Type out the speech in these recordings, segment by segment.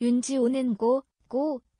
윤지호는 고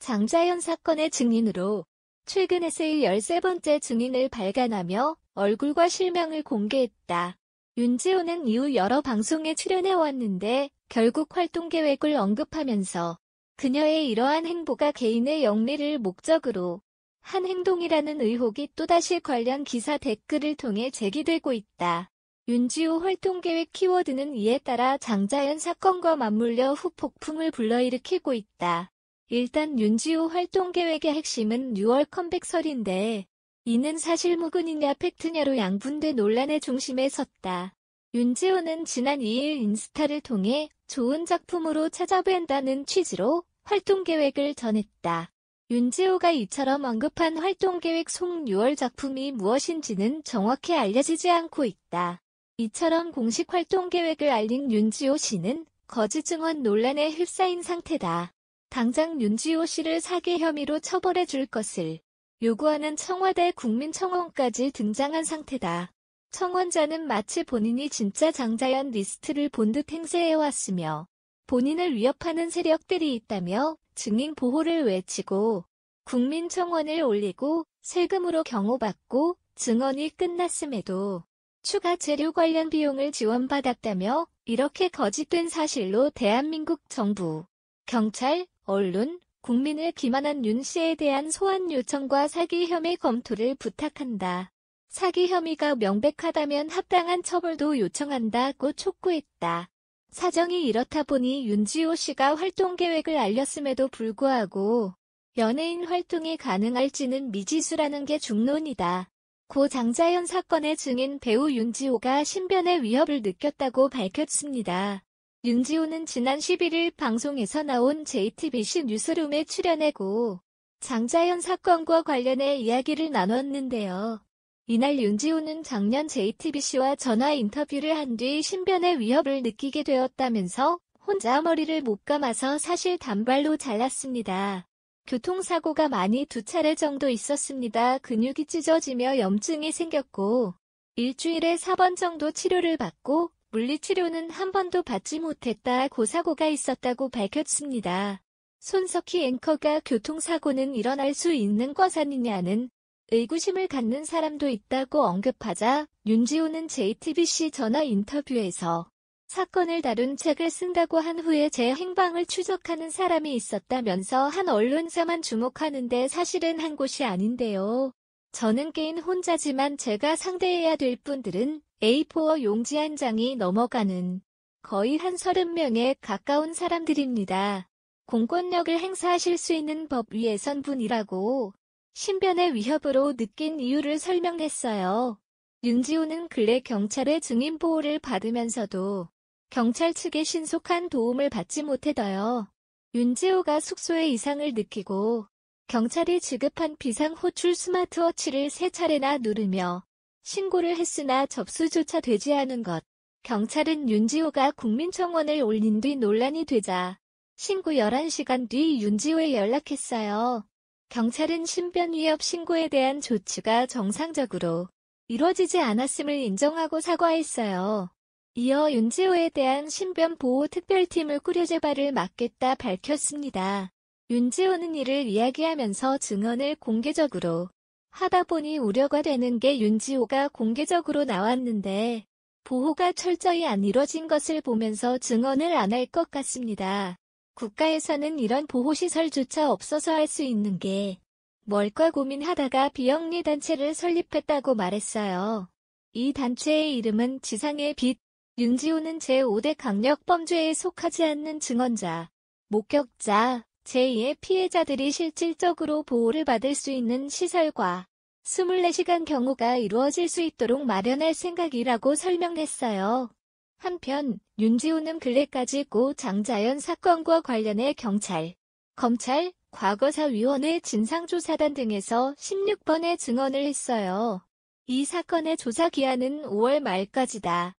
장자연 사건의 증인으로 최근 에세이 13번째 증인을 발간하며 얼굴과 실명을 공개했다. 윤지호는 이후 여러 방송에 출연해왔는데 결국 활동 계획을 언급하면서 그녀의 이러한 행보가 개인의 영리를 목적으로 한 행동이라는 의혹이 또다시 관련 기사 댓글을 통해 제기되고 있다. 윤지호 활동계획 키워드는 이에 따라 장자연 사건과 맞물려 후폭풍을 불러일으키고 있다. 일단 윤지호 활동계획의 핵심은 6월 컴백설인데 이는 사실무근이냐 팩트냐로 양분돼 논란의 중심에 섰다. 윤지호는 지난 2일 인스타를 통해 좋은 작품으로 찾아뵌다는 취지로 활동계획을 전했다. 윤지호가 이처럼 언급한 활동계획 속 6월 작품이 무엇인지는 정확히 알려지지 않고 있다. 이처럼 공식 활동계획을 알린 윤지호 씨는 거짓 증언 논란에 휩싸인 상태다. 당장 윤지호 씨를 사기 혐의로 처벌해 줄 것을 요구하는 청와대 국민청원까지 등장한 상태다. 청원자는 마치 본인이 진짜 장자연 리스트를 본 듯 행세해왔으며 본인을 위협하는 세력들이 있다며 증인 보호를 외치고 국민청원을 올리고 세금으로 경호받고 증언이 끝났음에도 추가 재료 관련 비용을 지원받았다며 이렇게 거짓된 사실로 대한민국 정부, 경찰, 언론, 국민을 기만한 윤 씨에 대한 소환 요청과 사기 혐의 검토를 부탁한다. 사기 혐의가 명백하다면 합당한 처벌도 요청한다고 촉구했다. 사정이 이렇다 보니 윤지호 씨가 활동계획을 알렸음에도 불구하고 연예인 활동이 가능할지는 미지수라는 게 중론이다. 고 장자연 사건의 증인 배우 윤지호가 신변의 위협을 느꼈다고 밝혔습니다. 윤지호는 지난 11일 방송에서 나온 JTBC 뉴스룸에 출연하고 장자연 사건과 관련해 이야기를 나눴는데요. 이날 윤지호는 작년 JTBC와 전화 인터뷰를 한 뒤 신변의 위협을 느끼게 되었다면서 혼자 머리를 못 감아서 사실 단발로 잘랐습니다. 교통사고가 많이 2차례 정도 있었습니다. 근육이 찢어지며 염증이 생겼고 일주일에 4번 정도 치료를 받고 물리치료는 한 번도 받지 못했다고 사고가 있었다고 밝혔습니다. 손석희 앵커가 교통사고는 일어날 수 있는 과산이냐는 의구심을 갖는 사람도 있다고 언급하자 윤지호는 JTBC 전화 인터뷰에서 사건을 다룬 책을 쓴다고 한 후에 제 행방을 추적하는 사람이 있었다면서 한 언론사만 주목하는데 사실은 한 곳이 아닌데요. 저는 개인 혼자지만 제가 상대해야 될 분들은 A4 용지 한 장이 넘어가는 거의 한 30명에 가까운 사람들입니다. 공권력을 행사하실 수 있는 법 위에 선 분이라고 신변의 위협으로 느낀 이유를 설명했어요. 윤지호는 근래 경찰의 증인 보호를 받으면서도 경찰 측의 신속한 도움을 받지 못해서요. 윤지호가 숙소에 이상을 느끼고 경찰이 지급한 비상호출 스마트워치를 3차례나 누르며 신고를 했으나 접수조차 되지 않은 것. 경찰은 윤지호가 국민청원을 올린 뒤 논란이 되자 신고 11시간 뒤 윤지호에 연락했어요. 경찰은 신변 위협 신고에 대한 조치가 정상적으로 이뤄지지 않았음을 인정하고 사과했어요. 이어 윤지호에 대한 신변 보호 특별팀을 꾸려 재발을 막겠다 밝혔습니다. 윤지호는 이를 이야기하면서 증언을 공개적으로 하다 보니 우려가 되는 게 윤지호가 공개적으로 나왔는데 보호가 철저히 안 이뤄진 것을 보면서 증언을 안 할 것 같습니다. 국가에서는 이런 보호시설조차 없어서 할 수 있는 게 뭘까 고민하다가 비영리 단체를 설립했다고 말했어요. 이 단체의 이름은 지상의 빛. 윤지호는 제5대 강력범죄에 속하지 않는 증언자, 목격자, 제2의 피해자들이 실질적으로 보호를 받을 수 있는 시설과 24시간 경호가 이루어질 수 있도록 마련할 생각이라고 설명했어요. 한편 윤지호는 근래까지 고 장자연 사건과 관련해 경찰, 검찰, 과거사위원회 진상조사단 등에서 16번의 증언을 했어요. 이 사건의 조사 기한은 5월 말까지다.